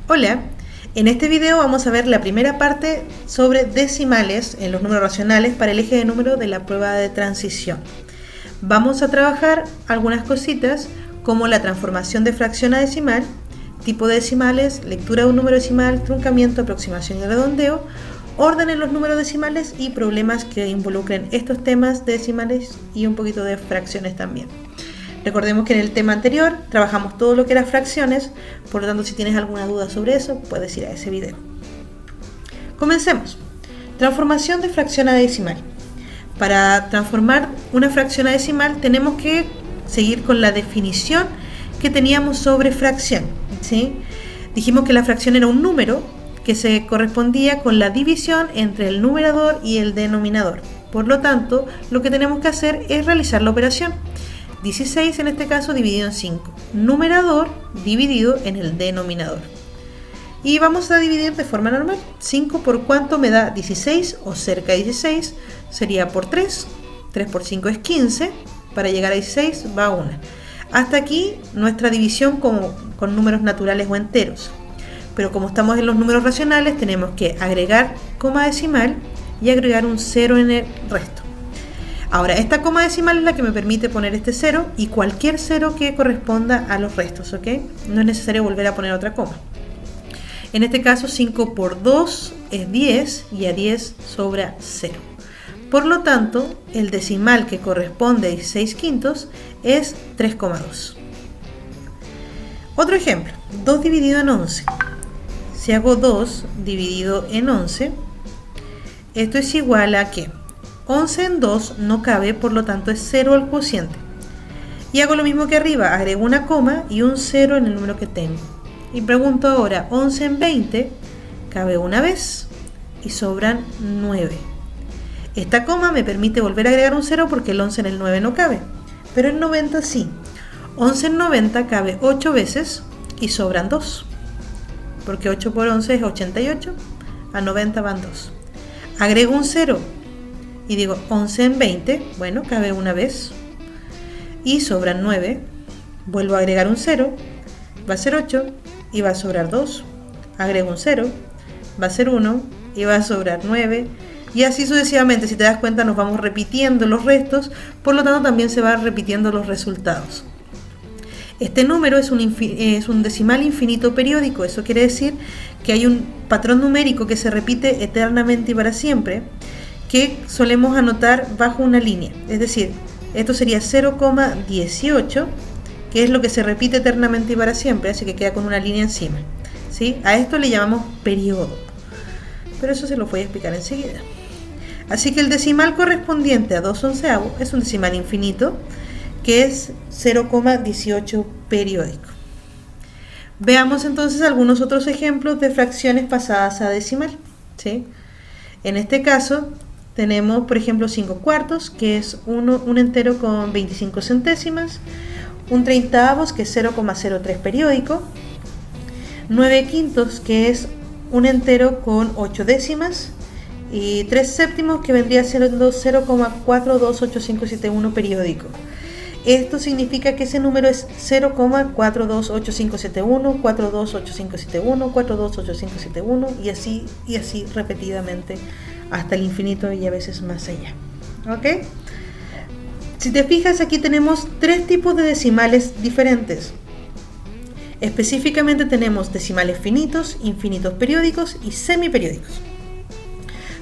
Hola, en este video vamos a ver la primera parte sobre decimales en los números racionales para el eje de número de la prueba de transición. Vamos a trabajar algunas cositas como la transformación de fracción a decimal, tipo de decimales, lectura de un número decimal, truncamiento, aproximación y redondeo, orden en los números decimales y problemas que involucren estos temas de decimales y un poquito de fracciones también. Recordemos que en el tema anterior trabajamos todo lo que era fracciones, por lo tanto si tienes alguna duda sobre eso puedes ir a ese video. Comencemos. Transformación de fracción a decimal. Para transformar una fracción a decimal tenemos que seguir con la definición que teníamos sobre fracción, ¿sí? Dijimos que la fracción era un número que se correspondía con la división entre el numerador y el denominador. Por lo tanto, lo que tenemos que hacer es realizar la operación. 16 en este caso dividido en 5, numerador dividido en el denominador. Y vamos a dividir de forma normal. 5 por cuánto me da 16 o cerca de 16 sería por 3. 3 por 5 es 15. Para llegar a 16 va 1. Hasta aquí nuestra división con números naturales o enteros. Pero como estamos en los números racionales tenemos que agregar coma decimal y agregar un 0 en el resto. Ahora, esta coma decimal es la que me permite poner este 0 y cualquier 0 que corresponda a los restos, ¿ok? No es necesario volver a poner otra coma. En este caso, 5 por 2 es 10 y a 10 sobra 0. Por lo tanto, el decimal que corresponde a 16 quintos es 3,2. Otro ejemplo, 2 dividido en 11. Si hago 2 dividido en 11, esto es igual a ¿qué? 11 en 2 no cabe, por lo tanto es 0 al cociente. Y hago lo mismo que arriba, agrego una coma y un 0 en el número que tengo. Y pregunto ahora, 11 en 20 cabe una vez y sobran 9. Esta coma me permite volver a agregar un 0 porque el 11 en el 9 no cabe. Pero en 90 sí. 11 en 90 cabe 8 veces y sobran 2. Porque 8 por 11 es 88, a 90 van 2. Agrego un 0. Y digo 11 en 20, bueno, cabe una vez y sobran 9, vuelvo a agregar un 0, va a ser 8 y va a sobrar 2, agrego un 0, va a ser 1 y va a sobrar 9 y así sucesivamente. Si te das cuenta nos vamos repitiendo los restos, por lo tanto también se van repitiendo los resultados. Este número es un decimal infinito periódico, eso quiere decir que hay un patrón numérico que se repite eternamente y para siempre, que solemos anotar bajo una línea, es decir, esto sería 0,18, que es lo que se repite eternamente y para siempre, así que queda con una línea encima, ¿sí? A esto le llamamos periodo, pero eso se lo voy a explicar enseguida. Así que el decimal correspondiente a 2/11 es un decimal infinito, que es 0,18 periódico. Veamos entonces algunos otros ejemplos de fracciones pasadas a decimal, ¿sí? En este caso tenemos, por ejemplo, 5 cuartos, que es un entero con 25 centésimas, un 30avos, que es 0,03 periódico, 9 quintos, que es un entero con 8 décimas, y 3 séptimos, que vendría siendo 0,428571 periódico. Esto significa que ese número es 0,428571, 428571, 428571 y así repetidamente hasta el infinito y a veces más allá. ¿Ok? Si te fijas, aquí tenemos 3 tipos de decimales diferentes. Específicamente tenemos decimales finitos, infinitos periódicos y semiperiódicos.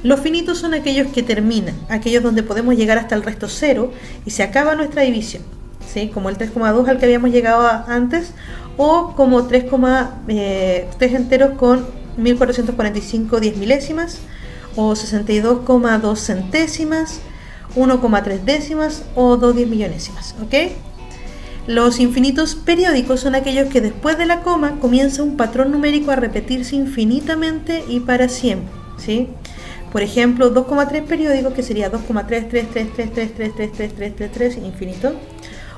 Los finitos son aquellos que terminan, aquellos donde podemos llegar hasta el resto 0 y se acaba nuestra división, ¿sí? Como el 3,2 al que habíamos llegado antes, o como 3 enteros con 1445 10 milésimas, o 62,2 centésimas, 1,3 décimas o 2 10 millonésimas, ¿ok? Los infinitos periódicos son aquellos que después de la coma comienza un patrón numérico a repetirse infinitamente y para siempre, ¿sí? Por ejemplo, 2,3 periódico, que sería 2,333333333 infinito,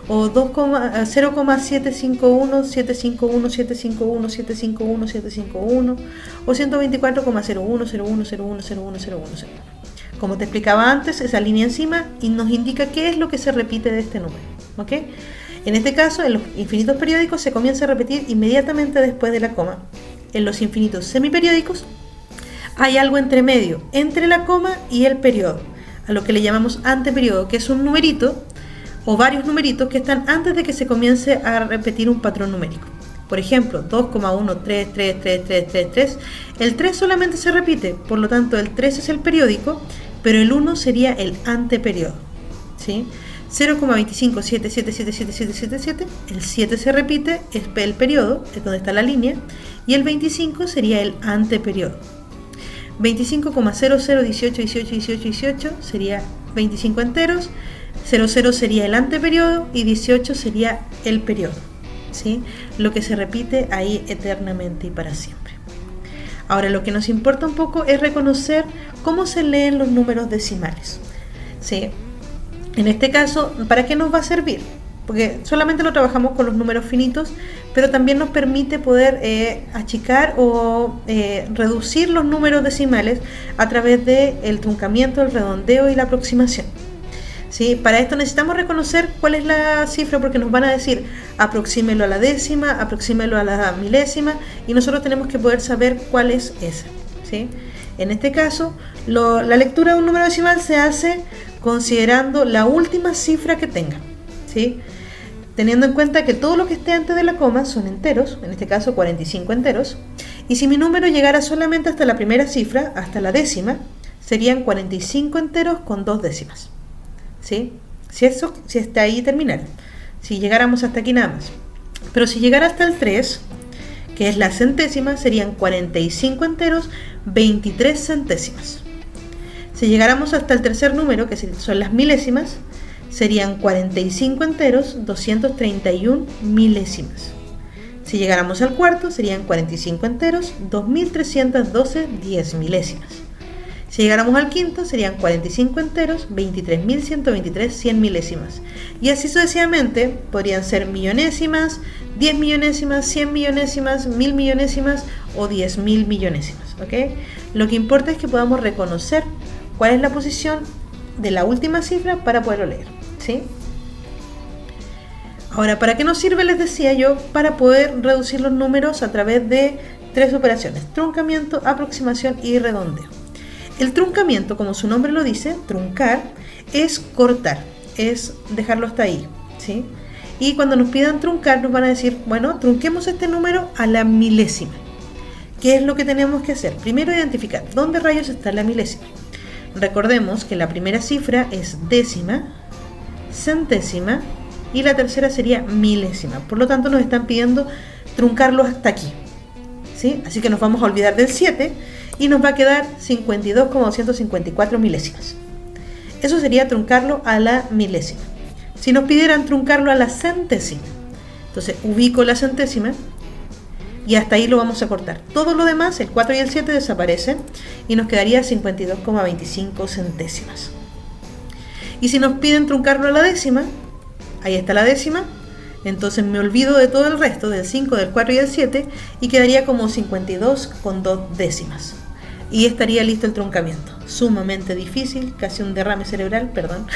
o 0,751751751751 o 124,0101010101. Como te explicaba antes, esa línea encima y nos indica qué es lo que se repite de este número, ¿ok? En este caso, en los infinitos periódicos se comienza a repetir inmediatamente después de la coma. en los infinitos semiperiódicos, hay algo entre medio, entre la coma y el periodo, a lo que le llamamos anteperiodo, que es un numerito o varios numeritos que están antes de que se comience a repetir un patrón numérico. Por ejemplo, 2,1333333, el 3 solamente se repite, por lo tanto el 3 es el periódico, pero el 1 sería el anteperiodo, ¿sí? 0,25777777, el 7 se repite, es el periodo, es donde está la línea, y el 25 sería el anteperiodo. 25,0018181818 sería 25 enteros, 00 sería el anteperiodo y 18 sería el periodo, ¿sí? Lo que se repite ahí eternamente y para siempre. Ahora, lo que nos importa un poco es reconocer cómo se leen los números decimales, ¿sí? En este caso, ¿para qué nos va a servir? Porque solamente lo trabajamos con los números finitos, pero también nos permite poder achicar o reducir los números decimales a través del truncamiento, el redondeo y la aproximación, ¿sí? Para esto necesitamos reconocer cuál es la cifra, porque nos van a decir aproxímelo a la décima, aproxímelo a la milésima, y nosotros tenemos que poder saber cuál es esa, ¿sí? En este caso, la lectura de un número decimal se hace considerando la última cifra que tenga, ¿sí? Teniendo en cuenta que todo lo que esté antes de la coma son enteros, en este caso 45 enteros, y si mi número llegara solamente hasta la primera cifra, hasta la décima, serían 45 enteros con 2 décimas, ¿sí? Si hasta ahí terminara, si llegáramos hasta aquí nada más. Pero si llegara hasta el 3, que es la centésima, serían 45 enteros, 23 centésimas. Si llegáramos hasta el tercer número, que son las milésimas, serían 45 enteros, 231 milésimas. Si llegáramos al cuarto, serían 45 enteros, 2312 10 milésimas. Si llegáramos al quinto, serían 45 enteros, 23.123 100 milésimas. Y así sucesivamente, podrían ser millonésimas, 10 millonésimas, 100 millonésimas, 1000 millonésimas o 10.000 millonésimas, ¿ok? Lo que importa es que podamos reconocer cuál es la posición de la última cifra para poderlo leer, ¿sí? Ahora, ¿para qué nos sirve? Les decía yo, para poder reducir los números a través de 3 operaciones: truncamiento, aproximación y redondeo. El truncamiento, como su nombre lo dice, truncar, es cortar, es dejarlo hasta ahí, ¿sí? Y cuando nos pidan truncar, nos van a decir, bueno, trunquemos este número a la milésima. ¿Qué es lo que tenemos que hacer? Primero, identificar dónde rayos está la milésima. Recordemos que la primera cifra es décima, centésima y la tercera sería milésima. Por lo tanto, nos están pidiendo truncarlo hasta aquí, ¿sí? Así que nos vamos a olvidar del 7 y nos va a quedar 52,254 milésimas. Eso sería truncarlo a la milésima. Si nos pidieran truncarlo a la centésima, entonces ubico la centésima y hasta ahí lo vamos a cortar. Todo lo demás, el 4 y el 7, desaparecen y nos quedaría 52,25 centésimas. Y si nos piden truncarlo a la décima, ahí está la décima, entonces me olvido de todo el resto, del 5, del 4 y del 7, y quedaría como 52,2 décimas. Y estaría listo el truncamiento. Sumamente difícil, casi un derrame cerebral, perdón.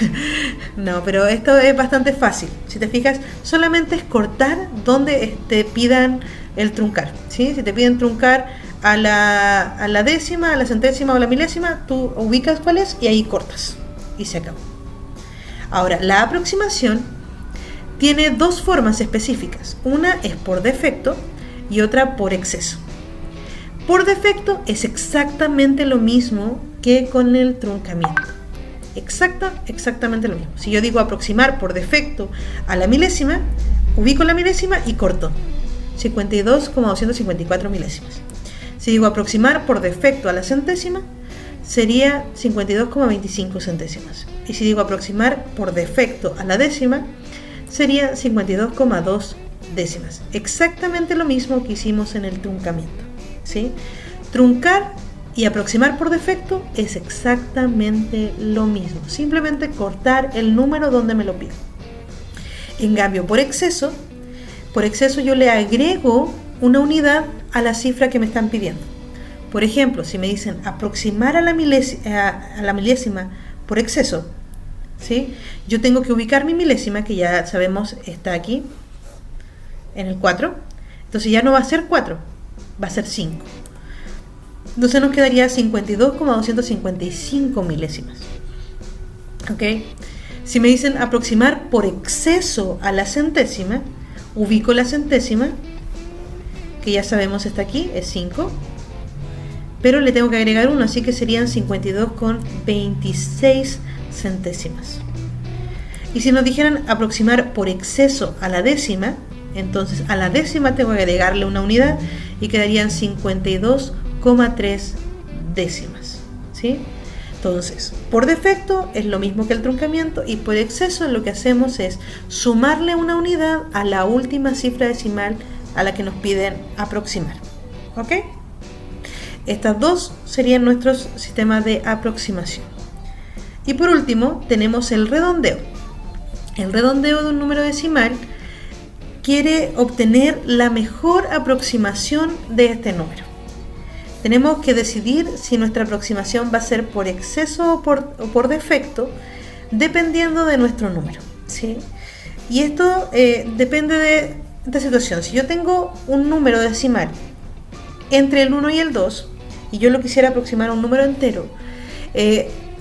No, pero esto es bastante fácil. Si te fijas, solamente es cortar donde te pidan el truncar, ¿sí? Si te piden truncar a la décima, a la centésima o a la milésima, tú ubicas cuál es y ahí cortas. Y se acabó. Ahora, la aproximación tiene 2 formas específicas. Una es por defecto y otra por exceso. Por defecto es exactamente lo mismo que con el truncamiento. Exactamente lo mismo. Si yo digo aproximar por defecto a la milésima, ubico la milésima y corto. 52,254 milésimas. Si digo aproximar por defecto a la centésima, sería 52,25 centésimas. Y si digo aproximar por defecto a la décima, sería 52,2 décimas. Exactamente lo mismo que hicimos en el truncamiento, ¿sí? Truncar y aproximar por defecto es exactamente lo mismo. Simplemente cortar el número donde me lo pide. En cambio, por exceso yo le agrego una unidad a la cifra que me están pidiendo. Por ejemplo, si me dicen aproximar a la milésima por exceso, ¿sí? Yo tengo que ubicar mi milésima, que ya sabemos está aquí, en el 4. Entonces ya no va a ser 4, va a ser 5. Entonces nos quedaría 52,255 milésimas. ¿Ok? Si me dicen aproximar por exceso a la centésima, ubico la centésima, que ya sabemos está aquí, es 5, pero le tengo que agregar 1, así que serían 52,26 centésimas. Y si nos dijeran aproximar por exceso a la décima, entonces a la décima tengo que agregarle una unidad y quedarían 52,3 décimas, ¿sí? Entonces, por defecto es lo mismo que el truncamiento, y por exceso lo que hacemos es sumarle una unidad a la última cifra decimal a la que nos piden aproximar. ¿Ok? Estas dos serían nuestros sistemas de aproximación. Y por último tenemos el redondeo. El redondeo de un número decimal quiere obtener la mejor aproximación de este número. Tenemos que decidir si nuestra aproximación va a ser por exceso o por defecto, dependiendo de nuestro número, ¿sí? Y esto depende de esta situación. Si yo tengo un número decimal entre el 1 y el 2 y yo lo quisiera aproximar a un número entero,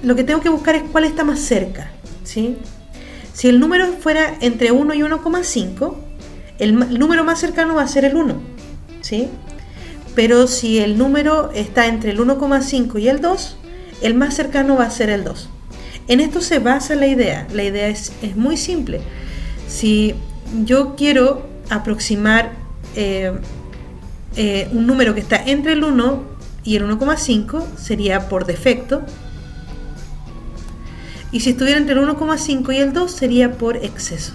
lo que tengo que buscar es cuál está más cerca, ¿sí? Si el número fuera entre 1 y 1,5, el número más cercano va a ser el 1, ¿sí? Pero si el número está entre el 1,5 y el 2, el más cercano va a ser el 2. En esto se basa la idea. La idea es muy simple. Si yo quiero aproximar un número que está entre el 1 y el 1,5, sería por defecto. Y si estuviera entre el 1,5 y el 2, sería por exceso.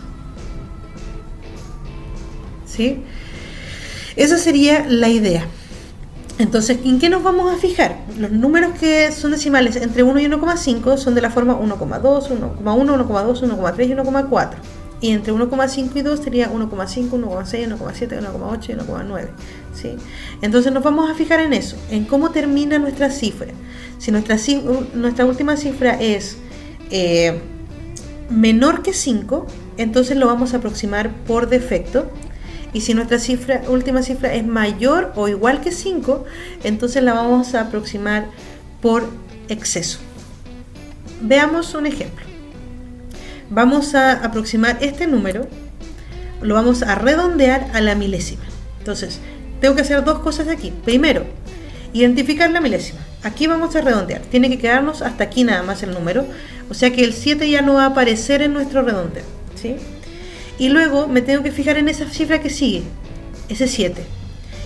¿Sí? Esa sería la idea. Entonces, ¿en qué nos vamos a fijar? Los números que son decimales entre 1 y 1,5 son de la forma 1,2, 1,1, 1,2, 1,3 y 1,4. Y entre 1,5 y 2 sería 1,5, 1,6, 1,7, 1,8 y 1,9. ¿Sí? Entonces nos vamos a fijar en eso, en cómo termina nuestra cifra. Si nuestra última cifra es menor que 5, entonces lo vamos a aproximar por defecto. Y si nuestra última cifra es mayor o igual que 5, entonces la vamos a aproximar por exceso. Veamos un ejemplo. Vamos a aproximar este número, lo vamos a redondear a la milésima. Entonces, tengo que hacer dos cosas aquí. Primero, identificar la milésima. Aquí vamos a redondear. Tiene que quedarnos hasta aquí nada más el número. O sea que el 7 ya no va a aparecer en nuestro redondeo, ¿sí? Y luego me tengo que fijar en esa cifra que sigue, ese 7,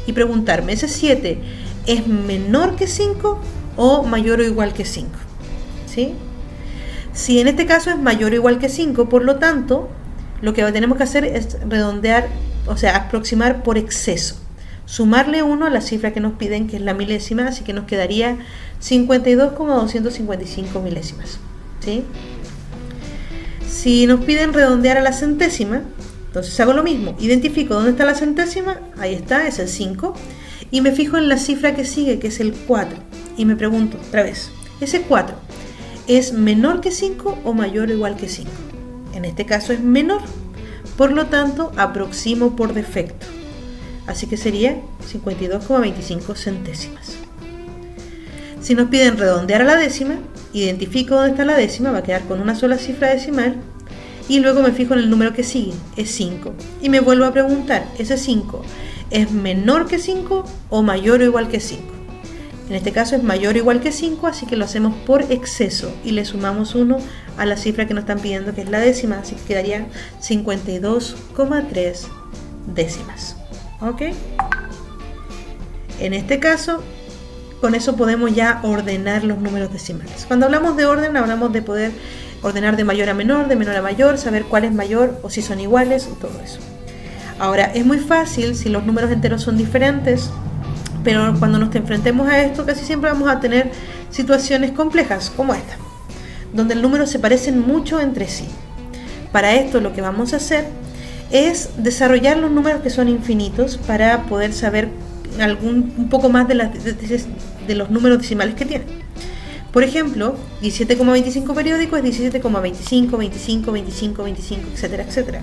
y preguntarme, ¿ese 7 es menor que 5 o mayor o igual que 5? ¿Sí? Si en este caso es mayor o igual que 5, por lo tanto, lo que tenemos que hacer es redondear, o sea, aproximar por exceso. Sumarle 1 a la cifra que nos piden, que es la milésima, así que nos quedaría 52,255 milésimas. ¿Sí? Si nos piden redondear a la centésima, entonces hago lo mismo. Identifico dónde está la centésima, ahí está, es el 5, y me fijo en la cifra que sigue, que es el 4, y me pregunto otra vez, ¿ese 4 es menor que 5 o mayor o igual que 5? En este caso es menor, por lo tanto aproximo por defecto, así que sería 52,25 centésimas. Si nos piden redondear a la décima, identifico dónde está la décima, va a quedar con una sola cifra decimal, y luego me fijo en el número que sigue, es 5, y me vuelvo a preguntar, ¿ese 5 es menor que 5 o mayor o igual que 5? En este caso es mayor o igual que 5, así que lo hacemos por exceso y le sumamos 1 a la cifra que nos están pidiendo, que es la décima, así que quedarían 52,3 décimas. ¿Ok? En este caso, con eso podemos ya ordenar los números decimales. Cuando hablamos de orden, hablamos de poder ordenar de mayor a menor, de menor a mayor, saber cuál es mayor o si son iguales y todo eso. Ahora, es muy fácil si los números enteros son diferentes, pero cuando nos enfrentemos a esto, casi siempre vamos a tener situaciones complejas como esta, donde los números se parecen mucho entre sí. Para esto lo que vamos a hacer es desarrollar los números que son infinitos para poder saber un poco más de los números decimales que tienen. Por ejemplo, 17,25 periódico es 17,25, 25, 25, 25, etcétera, etcétera.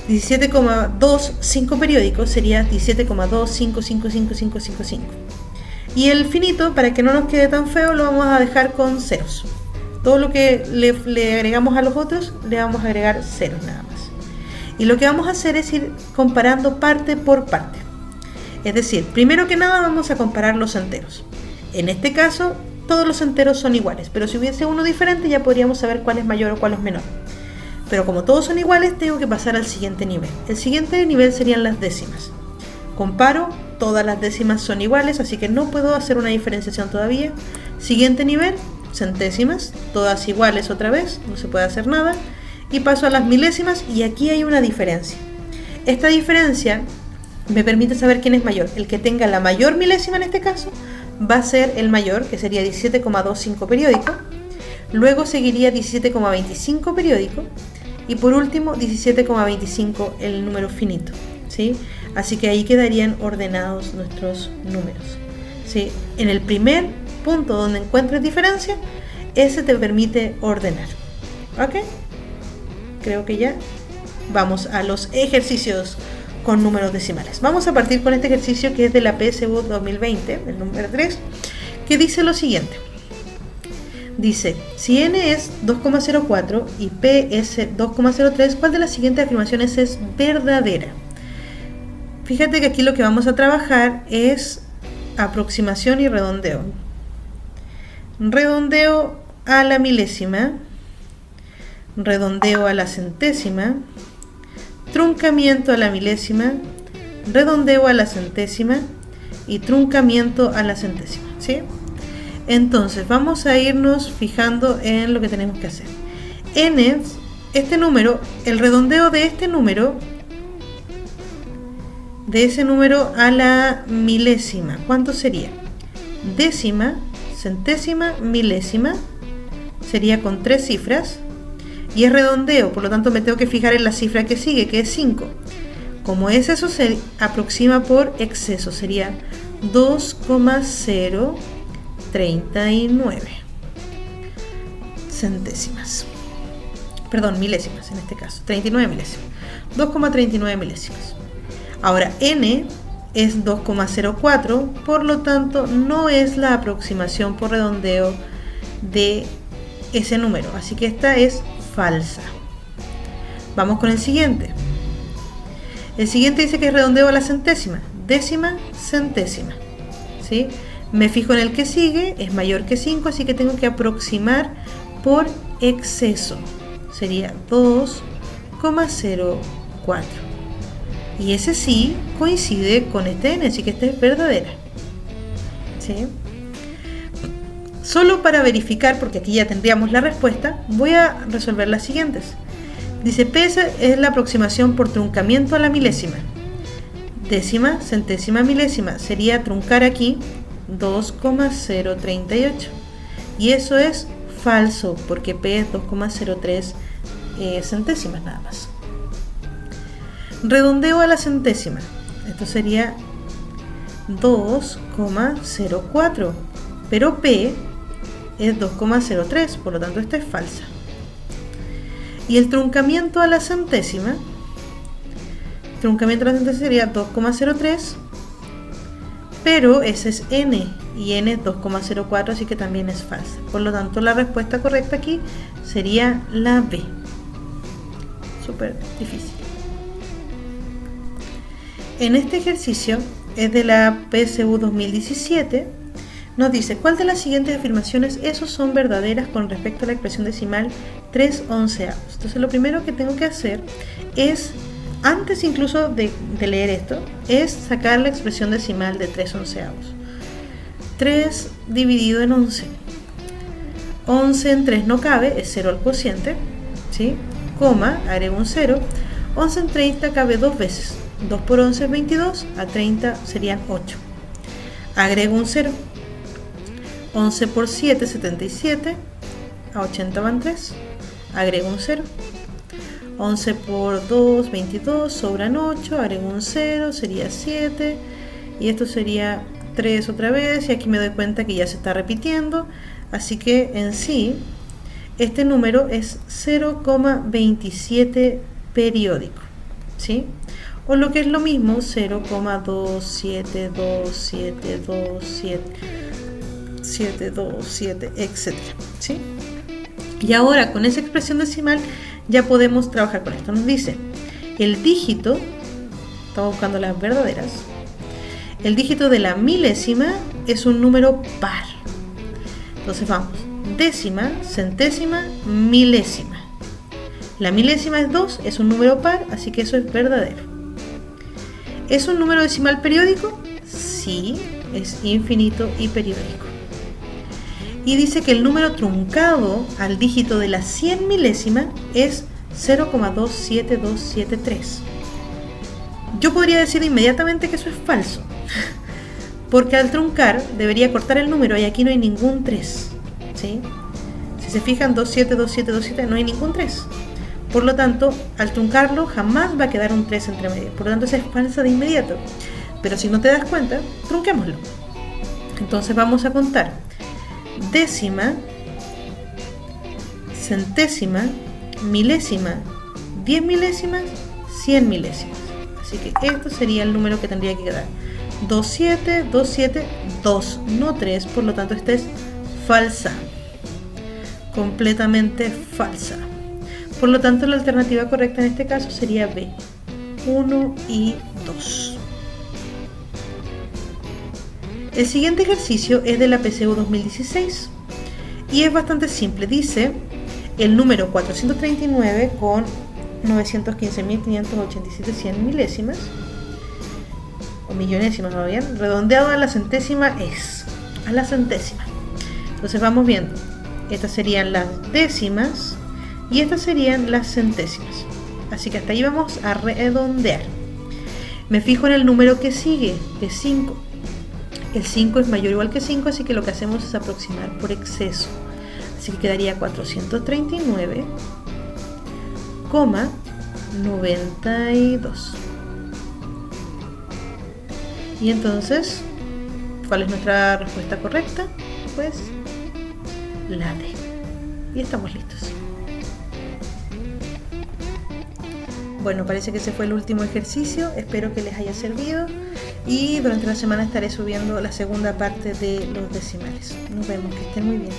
17,25 periódicos sería 17,2555555. Y el finito, para que no nos quede tan feo, lo vamos a dejar con ceros. Todo lo que le agregamos a los otros, le vamos a agregar ceros nada más. Y lo que vamos a hacer es ir comparando parte por parte. Es decir, primero que nada vamos a comparar los enteros. En este caso, todos los enteros son iguales, pero si hubiese uno diferente ya podríamos saber cuál es mayor o cuál es menor. Pero como todos son iguales, tengo que pasar al siguiente nivel. El siguiente nivel serían las décimas. Comparo, todas las décimas son iguales, así que no puedo hacer una diferenciación todavía. Siguiente nivel, centésimas, todas iguales otra vez, no se puede hacer nada. Y paso a las milésimas y aquí hay una diferencia. Esta diferencia me permite saber quién es mayor. El que tenga la mayor milésima en este caso va a ser el mayor, que sería 17,25 periódico. Luego seguiría 17,25 periódico. Y por último 17,25 el número finito, ¿sí? Así que ahí quedarían ordenados nuestros números, ¿sí? En el primer punto donde encuentres diferencia, ese te permite ordenar. ¿Ok? Creo que ya vamos a los ejercicios con números decimales. Vamos a partir con este ejercicio que es de la PSU 2020, el número 3, que dice lo siguiente. Dice, si n es 2,04 y p es 2,03, ¿cuál de las siguientes afirmaciones es verdadera? Fíjate que aquí lo que vamos a trabajar es aproximación y redondeo. Redondeo a la milésima, redondeo a la centésima, truncamiento a la milésima, redondeo a la centésima y truncamiento a la centésima, ¿sí? Entonces vamos a irnos fijando en lo que tenemos que hacer. N, este número, el redondeo de este número, de ese número a la milésima, ¿cuánto sería? Décima, centésima, milésima, sería con 3 cifras, y es redondeo, por lo tanto me tengo que fijar en la cifra que sigue, que es 5. Como es eso, se aproxima por exceso, sería 2,039 centésimas. Perdón, milésimas en este caso, 39 milésimas. 2,39 milésimas. Ahora, n es 2,04, por lo tanto no es la aproximación por redondeo de ese número, así que esta es falsa. Vamos con el siguiente. El siguiente dice que es redondeo a la centésima, décima, centésima, ¿sí? Me fijo en el que sigue, es mayor que 5, así que tengo que aproximar por exceso, sería 2,04. Y ese sí coincide con este n, así que esta es verdadera, ¿sí? Solo para verificar, porque aquí ya tendríamos la respuesta, voy a resolver las siguientes. Dice, P es la aproximación por truncamiento a la milésima. Décima, centésima, milésima. Sería truncar aquí 2,038. Y eso es falso, porque P es 2,03 centésimas nada más. Redondeo a la centésima. Esto sería 2,04. Pero P es 2,03, por lo tanto esta es falsa. Y el truncamiento a la centésima, sería 2,03, pero ese es n, y n es 2,04, así que también es falsa. Por lo tanto, la respuesta correcta aquí sería la B. Súper difícil. En este ejercicio, es de la PSU 2017, nos dice, ¿cuál de las siguientes afirmaciones esos son verdaderas con respecto a la expresión decimal 3/11? Entonces lo primero que tengo que hacer es, antes incluso de leer esto, es sacar la expresión decimal de 3/11. 3 dividido en 11. 11 en 3 no cabe, es 0 al cociente, ¿sí? Coma, agrego un 0. 11 en 30 cabe 2 veces. 2 por 11 es 22, a 30 serían 8. Agrego un 0. 11 por 7, 77, a 80 van 3, agrego un 0. 11 por 2, 22, sobran 8, agrego un 0, sería 7, y esto sería 3 otra vez, y aquí me doy cuenta que ya se está repitiendo, así que en sí, este número es 0,27 periódico. ¿sí? O lo que es lo mismo, 0,2727727, etc. ¿Sí? Y ahora con esa expresión decimal ya podemos trabajar con esto. Nos dice el dígito, estamos buscando las verdaderas, el dígito de la milésima es un número par. Entonces vamos, décima, centésima, milésima. La milésima es 2, es un número par, así que eso es verdadero. ¿Es un número decimal periódico? Sí, es infinito y periódico. Y dice que el número truncado al dígito de la 100 milésima es 0,27273. Yo podría decir inmediatamente que eso es falso, porque al truncar debería cortar el número y aquí no hay ningún 3, ¿sí? Si se fijan, 272727 no hay ningún 3. Por lo tanto, al truncarlo jamás va a quedar un 3 entre medio. Por lo tanto, esa es falsa de inmediato. Pero si no te das cuenta, trunquémoslo. Entonces vamos a contar décima, centésima, milésima, 10 milésimas, 100 milésimas. Así que esto sería el número que tendría que quedar. 2727, 2, no 3. Por lo tanto, esta es falsa. Completamente falsa. Por lo tanto, la alternativa correcta en este caso sería B, 1 y 2. El siguiente ejercicio es de la PSU 2016 y es bastante simple. Dice el número 439 con 915.587 milésimas, o millonésimas, ¿no? Bien, redondeado a la centésima es, a la centésima. Entonces vamos viendo, estas serían las décimas y estas serían las centésimas. Así que hasta ahí vamos a redondear. Me fijo en el número que sigue, que es 5. El 5 es mayor o igual que 5, así que lo que hacemos es aproximar por exceso. Así que quedaría 439,92. Y entonces, ¿cuál es nuestra respuesta correcta? Pues la D. Y estamos listos. Bueno, parece que ese fue el último ejercicio. Espero que les haya servido. Y durante la semana estaré subiendo la segunda parte de los decimales. Nos vemos, que estén muy bien.